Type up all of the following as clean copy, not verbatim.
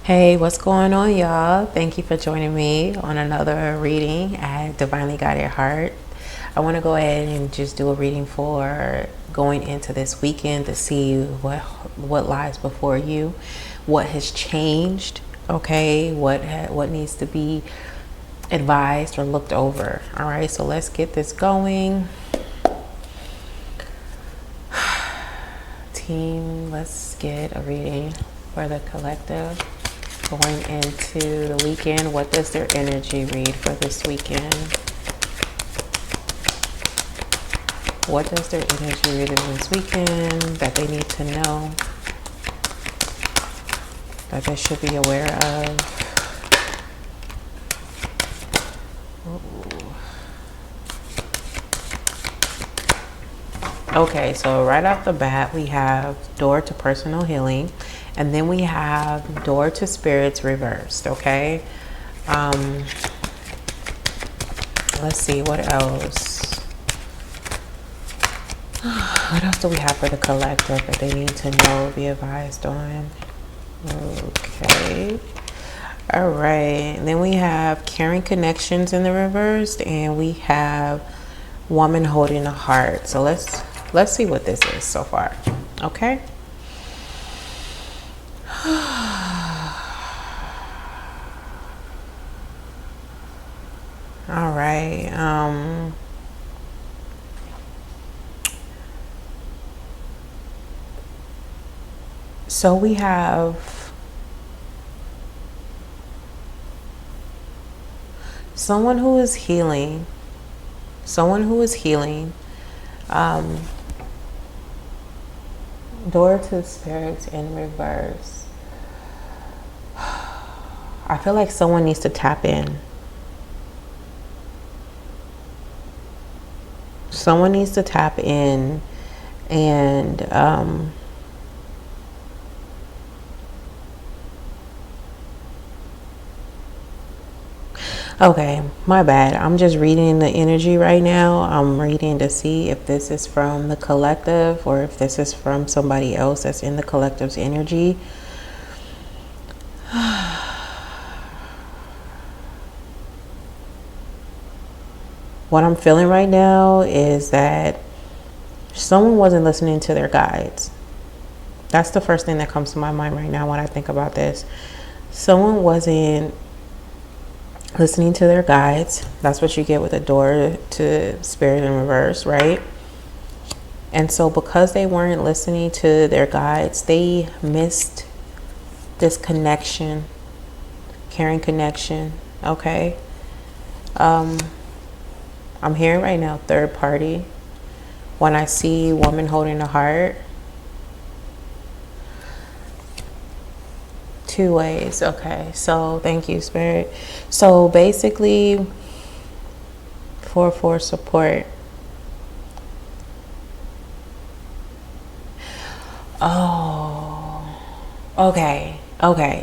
Hey, what's going on, y'all? Thank you for joining me on another reading at Divinely Guided Heart. I want to go ahead and just do a reading for going into this weekend to see what lies before you, what has changed, okay, what needs to be advised or looked over. All right, so let's get this going. Team, let's get a reading for the collective going into the weekend. What does their energy read for this weekend? What does their energy read in this weekend that they need to know, that they should be aware of? Okay, so right off the bat, we have door to personal healing, and then we have door to spirits reversed, okay? Let's see, what else? What else do we have for the collective that they need to know, be advised on? Okay. All right, and then we have caring connections in the reversed, and we have woman holding a heart. So let's see what this is so far. Okay. All right. So we have someone who is healing. Someone who is healing. Door to spirits in reverse. I feel like someone needs to tap in. Someone needs to tap in and okay, my bad. I'm just reading the energy right now. I'm reading to see if this is from the collective or if this is from somebody else that's in the collective's energy. What I'm feeling right now is that someone wasn't listening to their guides. That's the first thing that comes to my mind right now when I think about this. Someone wasn't listening to their guides. That's what you get with a door to spirit in reverse, right? And so because they weren't listening to their guides, they missed this connection, caring connection, okay? I'm hearing right now third party. When I see woman holding a heart, two ways. Okay, so thank you, Spirit. So basically, for support. Oh, okay.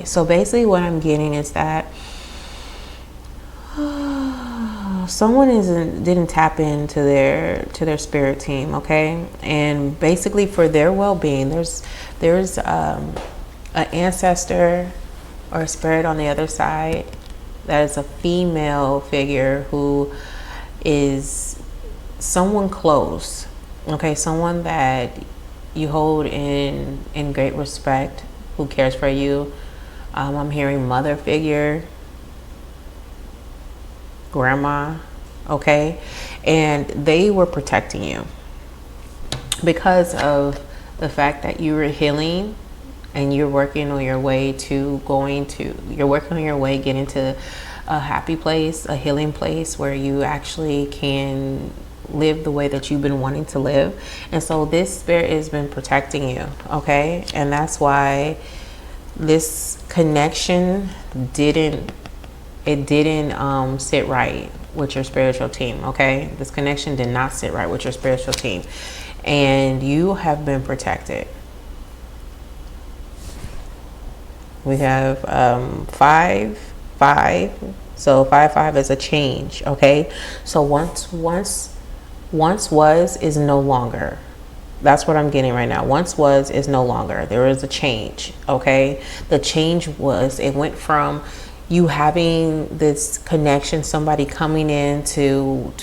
So basically, what I'm getting is that someone didn't tap into their spirit team, okay? And basically, for their well-being, there's an ancestor or a spirit on the other side that is a female figure who is someone close, okay? Someone that you hold in great respect, who cares for you. I'm hearing mother figure, grandma, okay? And they were protecting you because of the fact that you were healing and you're working on your way getting to a happy place, a healing place where you actually can live the way that you've been wanting to live. And so this spirit has been protecting you, okay? And that's why this connection didn't sit right with your spiritual team, okay? This connection did not sit right with your spiritual team, and you have been protected. We have 5 so 5 is a change, okay? So once was is no longer, That's what I'm getting right now. Once was is no longer. There is a change, okay? The change was, it went from you having this connection, somebody coming in to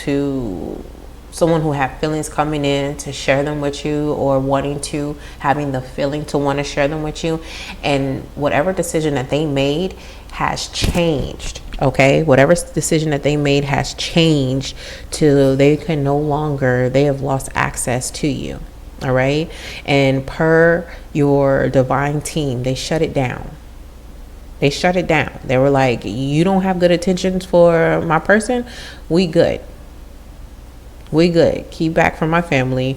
someone who have feelings coming in to share them with you, or wanting to, having the feeling to want to share them with you, and whatever decision that they made has changed. Okay, whatever decision that they made has changed to they can no longer, they have lost access to you. All right, and per your divine team, they shut it down. They shut it down. They were like, you don't have good intentions for my person, we good. We good. Keep back from my family.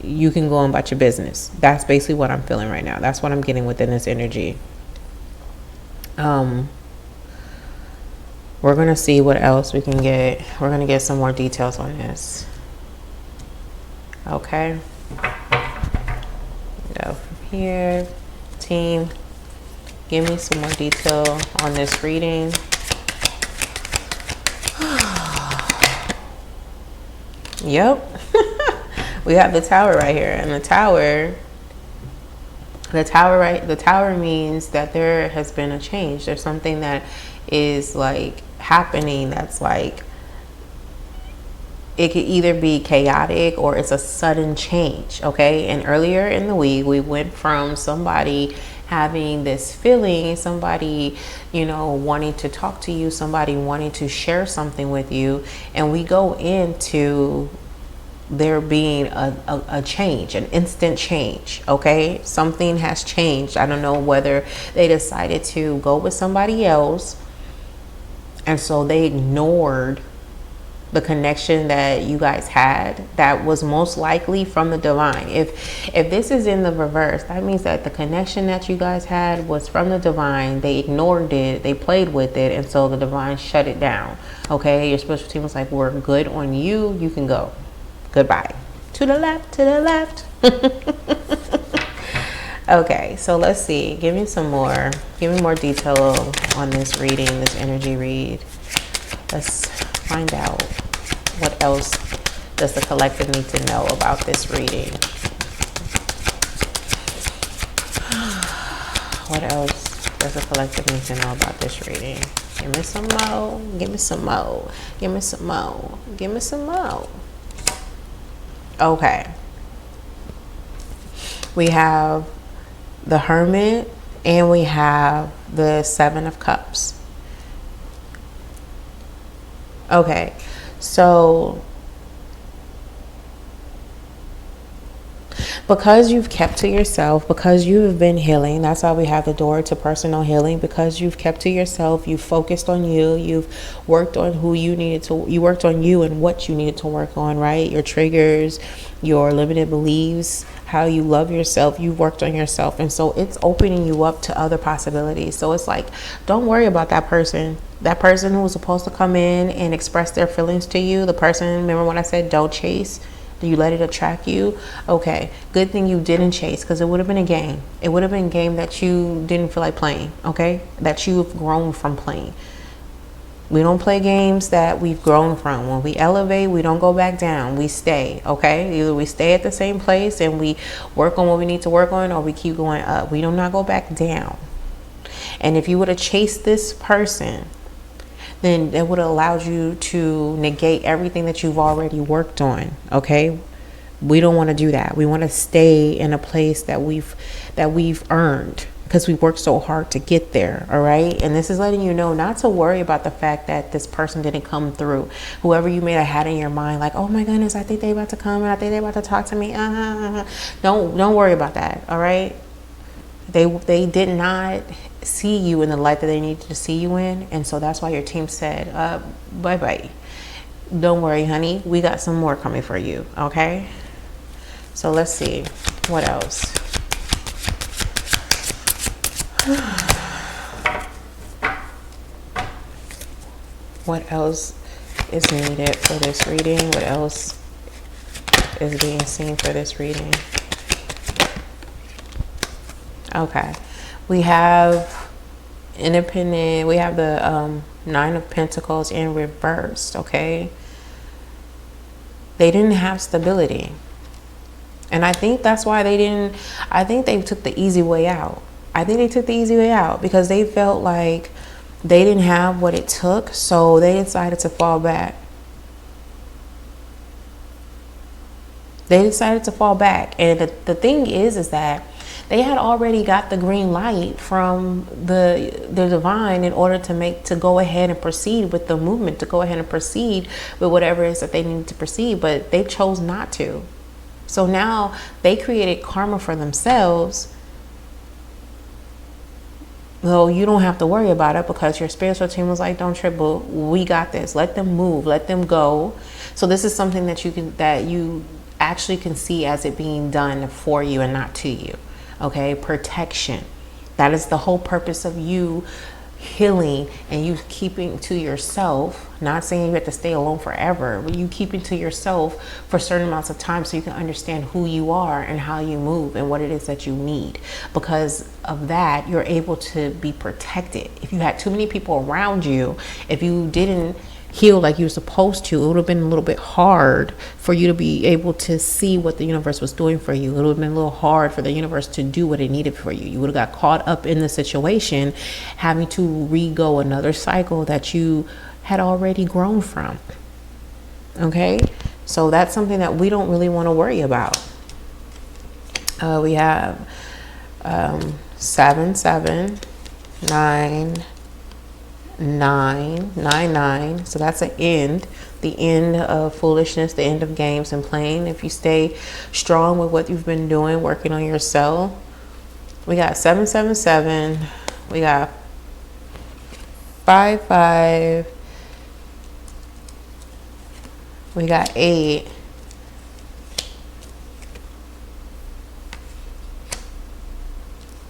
You can go on about your business. That's basically what I'm feeling right now. That's what I'm getting within this energy. We're going to see what else we can get. We're going to get some more details on this. Okay. Go from here. Team, give me some more detail on this reading. Yep. We have the Tower right here, and the tower means that there has been a change. There's something that is like happening that's like, it could either be chaotic or it's a sudden change. Okay, and earlier in the week we went from somebody having this feeling, somebody, you know, wanting to talk to you, somebody wanting to share something with you, and we go into there being a change, an instant change. Okay, something has changed. I don't know whether they decided to go with somebody else, and so they ignored the connection that you guys had that was most likely from the divine. If this is in the reverse, that means that the connection that you guys had was from the divine. They ignored it, they played with it, and so the divine shut it down. Okay, your spiritual team was like, we're good on you, you can go, goodbye. To the left, to the left. Okay, so let's see, give me more detail on this reading, this energy read. Let's find out what else does the collective need to know about this reading. What else does the collective need to know about this reading? Give me some more, give me some more, give me some more, give me some more. Okay. We have the Hermit and we have the Seven of Cups. Okay, so because you've kept to yourself, because you have been healing, that's why we have the door to personal healing, because you've kept to yourself, you've focused on you, you've worked on who you needed to, you worked on you and what you needed to work on, right? Your triggers, your limited beliefs, how you love yourself, you've worked on yourself. And so it's opening you up to other possibilities. So it's like, don't worry about that person who was supposed to come in and express their feelings to you. The person, remember when I said don't chase? Do you let it attract you? Okay, good thing you didn't chase, because it would have been a game. It would have been a game that you didn't feel like playing, okay? That you've grown from playing. We don't play games that we've grown from. When we elevate, we don't go back down. We stay, okay? Either we stay at the same place and we work on what we need to work on, or we keep going up. We do not go back down. And if you would have chased this person, then it would have allowed you to negate everything that you've already worked on, okay? We don't want to do that. We want to stay in a place that we've earned, because we worked so hard to get there, all right? And this is letting you know not to worry about the fact that this person didn't come through. Whoever you may have had in your mind, like, oh my goodness, I think they about to come and I think they about to talk to me. Don't worry about that, all right? They did not see you in the light that they needed to see you in, and so that's why your team said, bye-bye. Don't worry, honey. We got some more coming for you, okay? So let's see. What else? What else is needed for this reading? What else is being seen for this reading? Okay. We have independent, we have the Nine of Pentacles in reversed, okay? They didn't have stability. And I think that's why I think they took the easy way out. I think they took the easy way out because they felt like they didn't have what it took, so they decided to fall back. They decided to fall back. And the thing is that they had already got the green light from the divine in order to go ahead and proceed with the movement, to go ahead and proceed with whatever it is that they needed to proceed, but they chose not to. So now they created karma for themselves. Though you don't have to worry about it because your spiritual team was like, don't trip, boo. We got this. Let them move. Let them go. So this is something that you actually can see as it being done for you and not to you. Okay, protection. That is the whole purpose of you healing and you keeping to yourself. Not saying you have to stay alone forever, but you keeping to yourself for certain amounts of time so you can understand who you are and how you move and what it is that you need. Because of that, you're able to be protected. If you had too many people around you, if you didn't heal like you were supposed to, it would have been a little bit hard for you to be able to see what the universe was doing for you. It would have been a little hard for the universe to do what it needed for you. You would have got caught up in the situation, having to re-go another cycle that you had already grown from. Okay, so that's something that we don't really want to worry about. We have 7 7 9 9 9 9. So that's the end of foolishness, the end of games and playing. If you stay strong with what you've been doing, working on yourself. We got 7 7 7. We got 5 5. We got 8.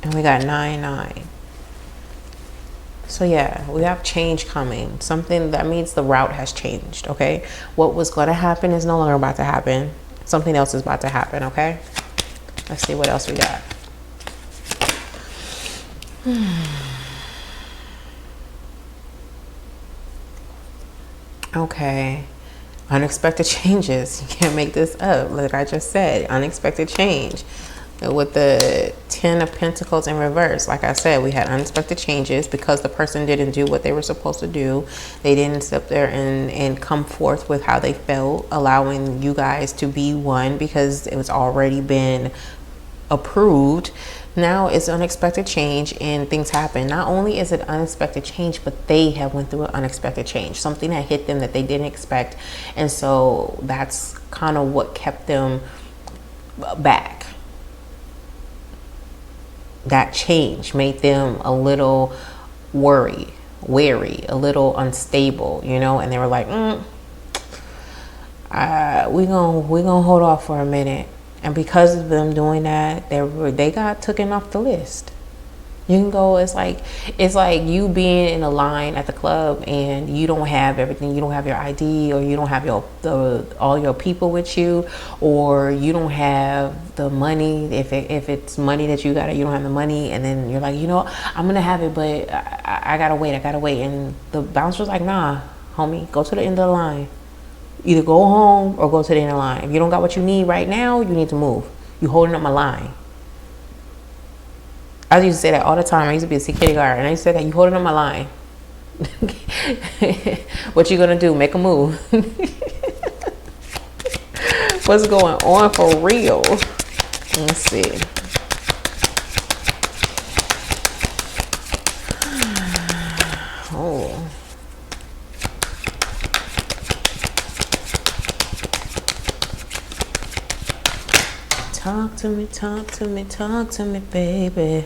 And we got 9 9. So yeah, we have change coming. Something that means the route has changed, okay? What was going to happen is no longer about to happen. Something else is about to happen, okay? Let's see what else we got. Okay. Unexpected changes. You can't make this up. Like I just said, unexpected change. With the 10 of Pentacles in reverse, like I said, we had unexpected changes because the person didn't do what they were supposed to do. They didn't sit there and come forth with how they felt, allowing you guys to be one because it was already been approved. Now it's unexpected change and things happen. Not only is it unexpected change, but they have went through an unexpected change. Something that hit them that they didn't expect. And so that's kind of what kept them back. That change made them a little wary, a little unstable, you know, and they were like, we gonna hold off for a minute. And because of them doing that, they got taken off the list. You can go, it's like you being in a line at the club and you don't have everything. You don't have your ID, or you don't have all your people with you, or you don't have the money. If it's money that you got, you don't have the money, and then you're like, you know, I'm gonna have it, but I gotta wait. And the bouncer's like, nah, homie, go to the end of the line. Either go home or go to the end of the line. If you don't got what you need right now, you need to move. You holding up my line. I used to say that all the time. I used to be a security guard, and I used to say that, you holding up my line. What you gonna do? Make a move. What's going on for real? Let's see. Oh. Talk to me, baby.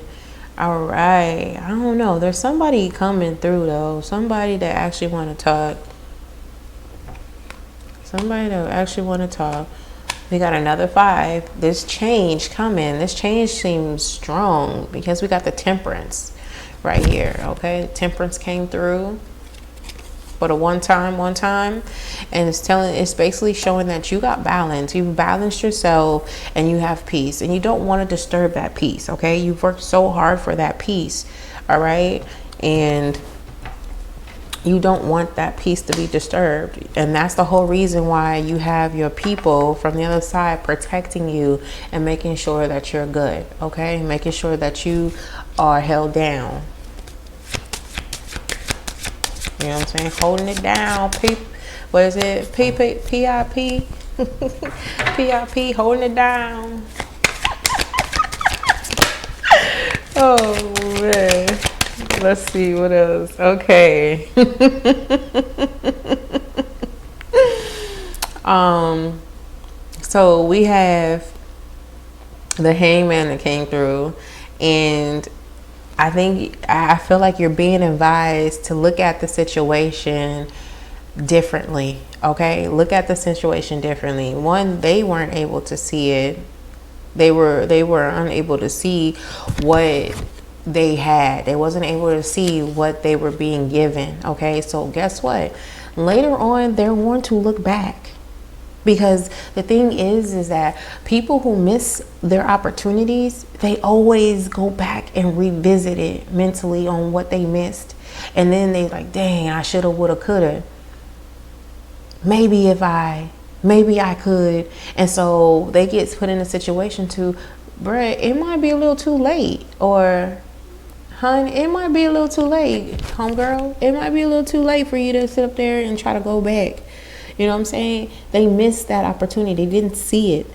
All right. I don't know. There's somebody coming through, though. Somebody that actually want to talk. We got another 5. This change coming. This change seems strong because we got the Temperance right here. Okay. Temperance came through. But a one time, and it's basically showing that you got balance. You've balanced yourself and you have peace, and you don't want to disturb that peace. Okay, you've worked so hard for that peace. All right, and You don't want that peace to be disturbed. And that's the whole reason why you have your people from the other side protecting you and making sure that you're good, okay? Making sure that you are held down. You know what I'm saying? Holding it down. What is it? PIP? PIP, holding it down. Oh, man. Let's see what else. Okay. So we have the Hangman that came through, and I feel like you're being advised to look at the situation differently. Okay, look at the situation differently. One, they weren't able to see it. They were unable to see what they had. They wasn't able to see what they were being given. Okay, so guess what? Later on, they're going to look back, because the thing is that people who miss their opportunities, they always go back and revisit it mentally on what they missed, and then they like, dang, I shoulda, woulda, coulda. Maybe I could. And so they get put in a situation to, bruh, it might be a little too late, or hun, it might be a little too late, homegirl. It might be a little too late for you to sit up there and try to go back. You know what I'm saying? They missed that opportunity. They didn't see it.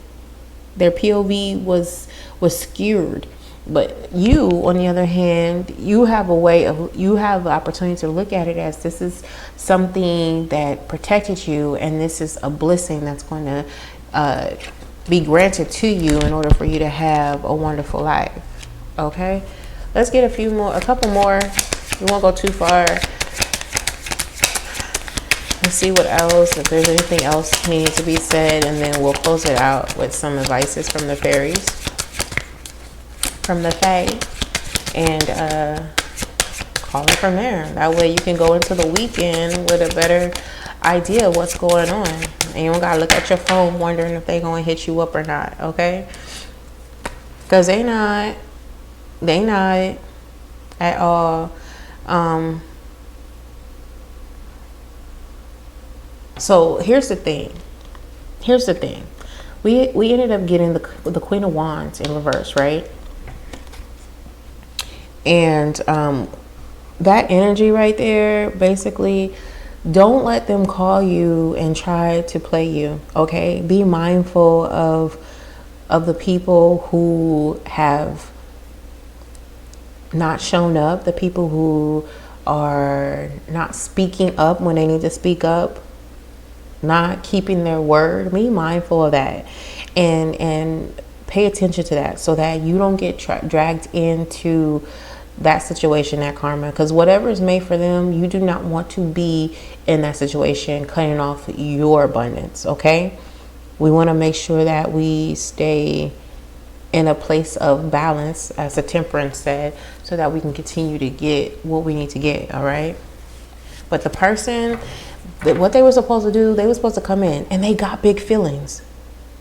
Their POV was skewed. But you, on the other hand, you have the opportunity to look at it as this is something that protected you, and this is a blessing that's going to be granted to you in order for you to have a wonderful life. Okay? Let's get a couple more. We won't go too far. Let's see what else, if there's anything else needs to be said, and then we'll close it out with some advices from the fairies, from the Fae, and call it from there. That way you can go into the weekend with a better idea of what's going on, and you don't gotta look at your phone wondering if they're gonna hit you up or not. Okay? Because they not at all. So here's the thing. We ended up getting the Queen of Wands in reverse, right? And that energy right there, basically, don't let them call you and try to play you. Okay? Be mindful of the people who have not shown up, the people who are not speaking up when they need to speak up, not keeping their word. Be mindful of that, and pay attention to that, so that you don't get dragged into that situation, that karma. Because whatever is made for them, you do not want to be in that situation, cutting off your abundance. Okay? We want to make sure that we stay in a place of balance, as the Temperance said, so that we can continue to get what we need to get. All right? But the person, what they were supposed to do, they were supposed to come in, and they got big feelings.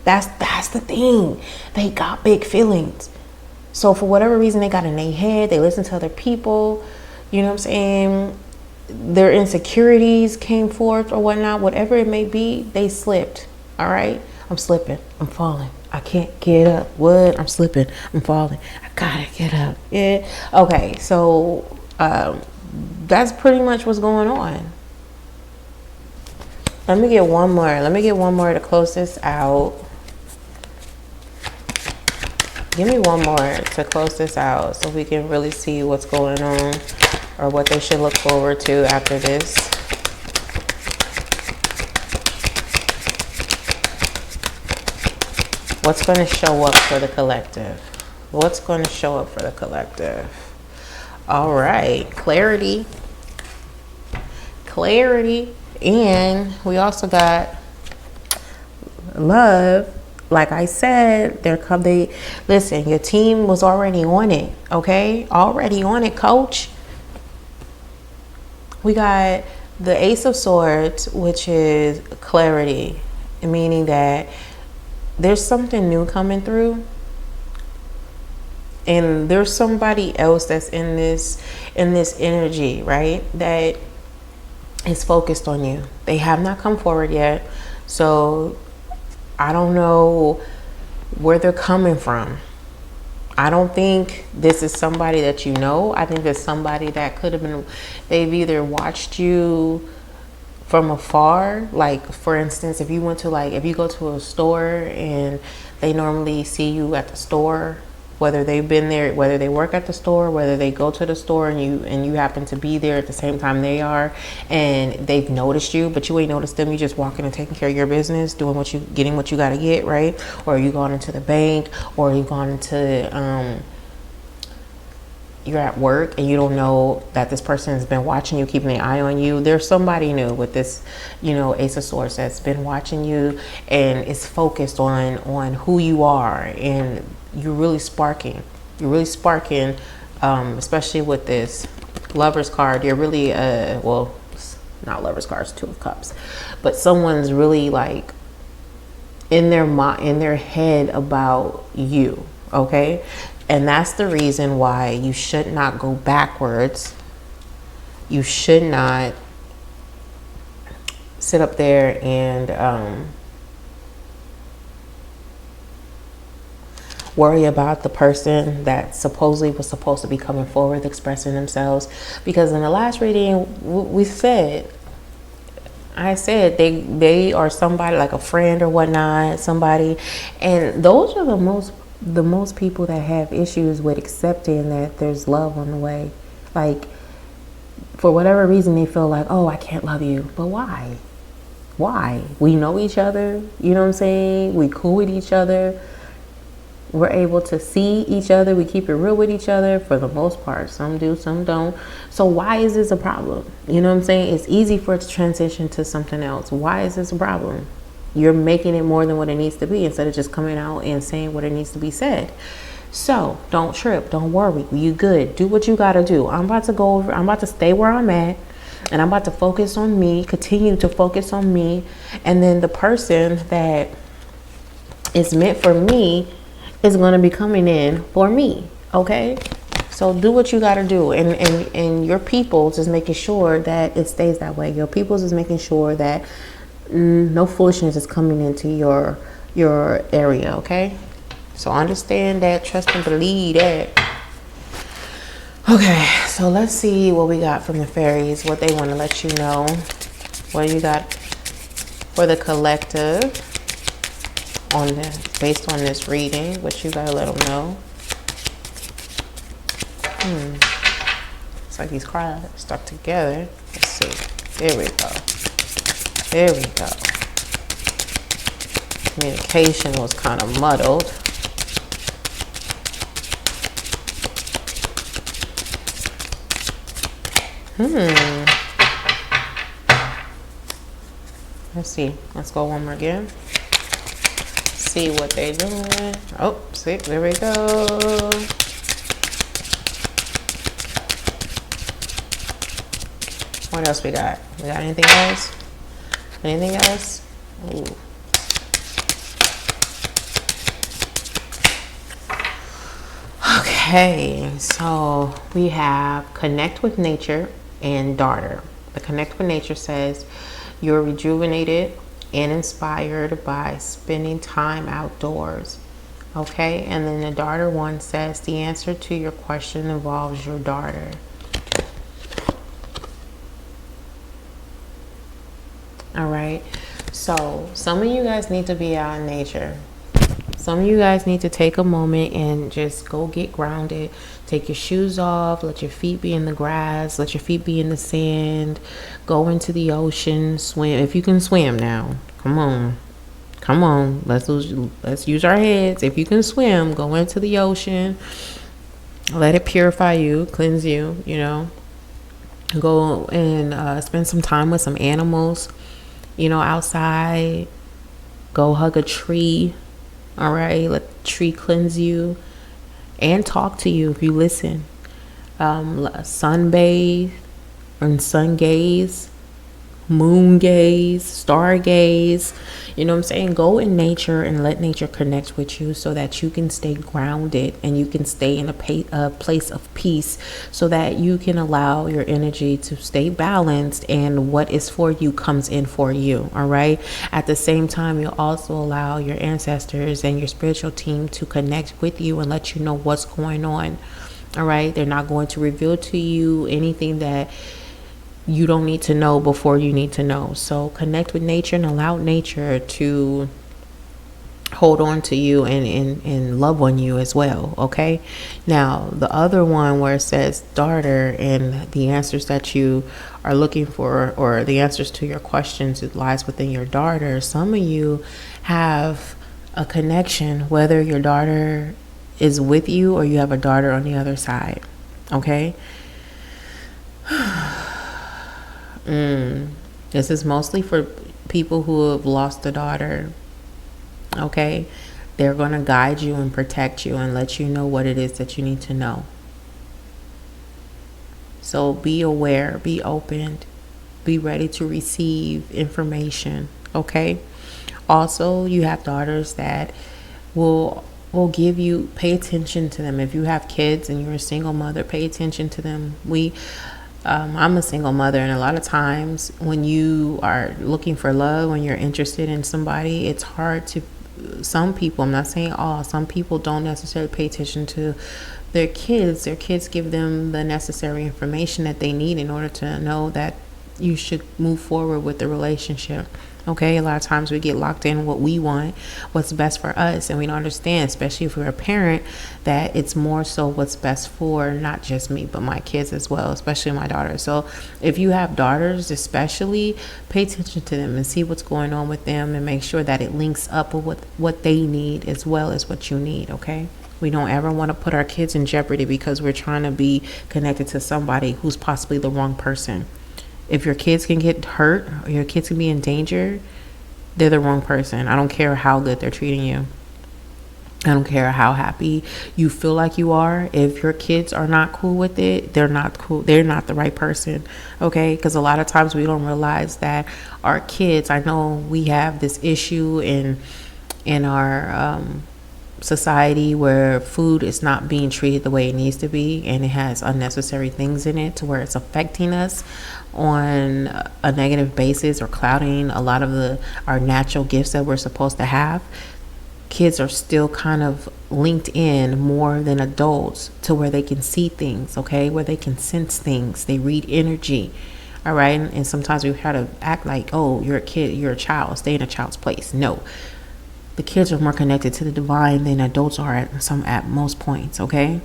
That's the thing. They got big feelings. So for whatever reason, they got in their head. They listened to other people. You know what I'm saying? Their insecurities came forth or whatnot. Whatever it may be, they slipped. All right? I'm slipping. I'm falling. I can't get up. What? I'm slipping. I'm falling. I gotta get up. Yeah. Okay. So that's pretty much what's going on. Let me get one more to close this out. Give me one more to close this out so we can really see what's going on, or what they should look forward to after this. What's going to show up for the collective? What's going to show up for the collective? All right. Clarity. And we also got love. Like I said, listen, your team was already on it, okay? Already on it, coach. We got the Ace of Swords, which is clarity, meaning that there's something new coming through. And there's somebody else that's in this energy, right? That is focused on you. They have not come forward yet. So I don't know where they're coming from. I don't think this is somebody that you know. I think it's somebody that could have been, they've either watched you from afar. Like, for instance, if you went to if you go to a store and they normally see you at the store, whether they've been there, whether they work at the store, whether they go to the store and you happen to be there at the same time they are, and they've noticed you, but you ain't noticed them. You just walking and taking care of your business, getting what you got to get, right? Or you gone into the bank, or you gone into, you're at work and you don't know that this person has been watching you, keeping an eye on you. There's somebody new with this, Ace of Swords that's been watching you and is focused on who you are, and you're really sparking, especially with this Lover's card. You're really, not Lover's cards, Two of Cups, but someone's really in their head about you, okay? And that's the reason why you should not go backwards. You should not sit up there and worry about the person that supposedly was supposed to be coming forward, expressing themselves. Because in the last reading, I said they are somebody like a friend or whatnot, somebody, and those are the most people that have issues with accepting that there's love on the way. For whatever reason, they feel like, oh, I can't love you. But why? We know each other, you know what I'm saying? We cool with each other. We're able to see each other. We keep it real with each other for the most part. Some do, some don't. So why is this a problem? You know what I'm saying? It's easy for it to transition to something else. Why is this a problem? You're making it more than what it needs to be instead of just coming out and saying what it needs to be said. So don't trip. Don't worry. You good. Do what you got to do. I'm about to stay where I'm at, and I'm about to focus on me, continue to focus on me. And then the person that is meant for me is going to be coming in for me. Okay. So do what you got to do. And your people is making sure that it stays that way. Your people is making sure that no foolishness is coming into your area. Okay. So understand that, trust and believe that. Okay. So let's see what we got from the fairies, what they want to let you know. What you got for the collective based on this reading, what you gotta let them know. It's like these cards stuck together. Let's see. There we go. Communication was kind of muddled. Let's see. Let's go one more again. See what they doing. Oh, see, there we go. What else we got? We got anything else? Anything else? Ooh. Okay, so we have Connect with Nature and Daughter. The Connect with Nature says you're rejuvenated and inspired by spending time outdoors. Okay, and then the Daughter one says the answer to your question involves your daughter. All right, so some of you guys need to be out in nature. Some of you guys need to take a moment and just go get grounded. Take your shoes off, let your feet be in the grass, let your feet be in the sand, go into the ocean, swim. If you can swim now, come on, let's use our heads. If you can swim, go into the ocean, let it purify you, cleanse you, go and spend some time with some animals, outside. Go hug a tree. All right, let the tree cleanse you and talk to you if you listen. Sunbathe and sun gaze moon gaze, star gaze. You know what I'm saying? Go in nature and let nature connect with you so that you can stay grounded and you can stay in a place of peace so that you can allow your energy to stay balanced and what is for you comes in for you. All right. At the same time, you'll also allow your ancestors and your spiritual team to connect with you and let you know what's going on. All right. They're not going to reveal to you anything that you don't need to know before you need to know. So connect with nature and allow nature to hold on to you and love on you as well. Okay. Now, the other one where it says daughter and the answers that you are looking for or the answers to your questions, it lies within your daughter. Some of you have a connection, whether your daughter is with you or you have a daughter on the other side. Okay. This is mostly for people who have lost a daughter. Okay. They're going to guide you and protect you and let you know what it is that you need to know. So be aware, be open, be ready to receive information. Okay. Also, you have daughters that will give you, pay attention to them. If you have kids and you're a single mother, pay attention to them. I'm a single mother, and a lot of times when you are looking for love, when you're interested in somebody, it's hard to, some people, I'm not saying all, some people don't necessarily pay attention to their kids. Their kids give them the necessary information that they need in order to know that you should move forward with the relationship. Okay, a lot of times we get locked in what we want, what's best for us, and we don't understand, especially if we're a parent, that it's more so what's best for not just me, but my kids as well, especially my daughter. So if you have daughters, especially, pay attention to them and see what's going on with them and make sure that it links up with what they need as well as what you need, okay? We don't ever want to put our kids in jeopardy because we're trying to be connected to somebody who's possibly the wrong person. If your kids can get hurt or your kids can be in danger, they're the wrong person. I don't care how good they're treating you. I don't care how happy you feel like you are. If your kids are not cool with it, they're not cool. They're not the right person. Okay? Because a lot of times we don't realize that our kids, I know we have this issue in our society where food is not being treated the way it needs to be, and it has unnecessary things in it to where it's affecting us on a negative basis or clouding a lot of our natural gifts that we're supposed to have. Kids are still kind of linked in more than adults to where they can see things, okay, where they can sense things. They read energy. All right. And sometimes we try to act like, oh, you're a kid, you're a child, stay in a child's place. No, the kids are more connected to the divine than adults are at most points. Okay.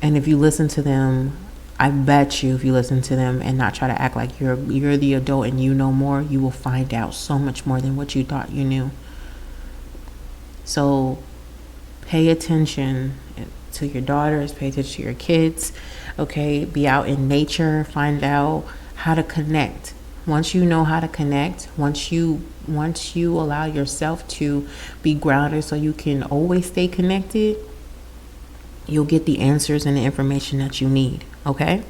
And if you listen to them, I bet you if you listen to them and not try to act like you're the adult and you know more, you will find out so much more than what you thought you knew. So pay attention to your daughters, pay attention to your kids. Okay, be out in nature, find out how to connect. Once you know how to connect, once you allow yourself to be grounded so you can always stay connected, you'll get the answers and the information that you need. Okay.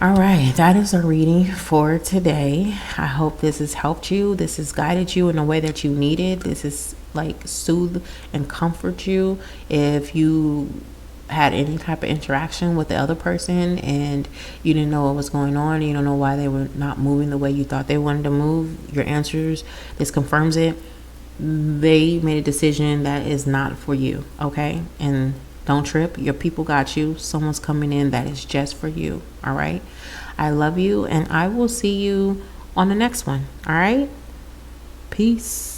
All right. That is a reading for today. I hope this has helped you. This has guided you in a way that you needed. This is like soothe and comfort you. If you had any type of interaction with the other person and you didn't know what was going on, you don't know why they were not moving the way you thought they wanted to move, your answers, this confirms it. They made a decision that is not for you. Okay. And don't trip. Your people got you. Someone's coming in that is just for you. All right. I love you and I will see you on the next one. All right. Peace.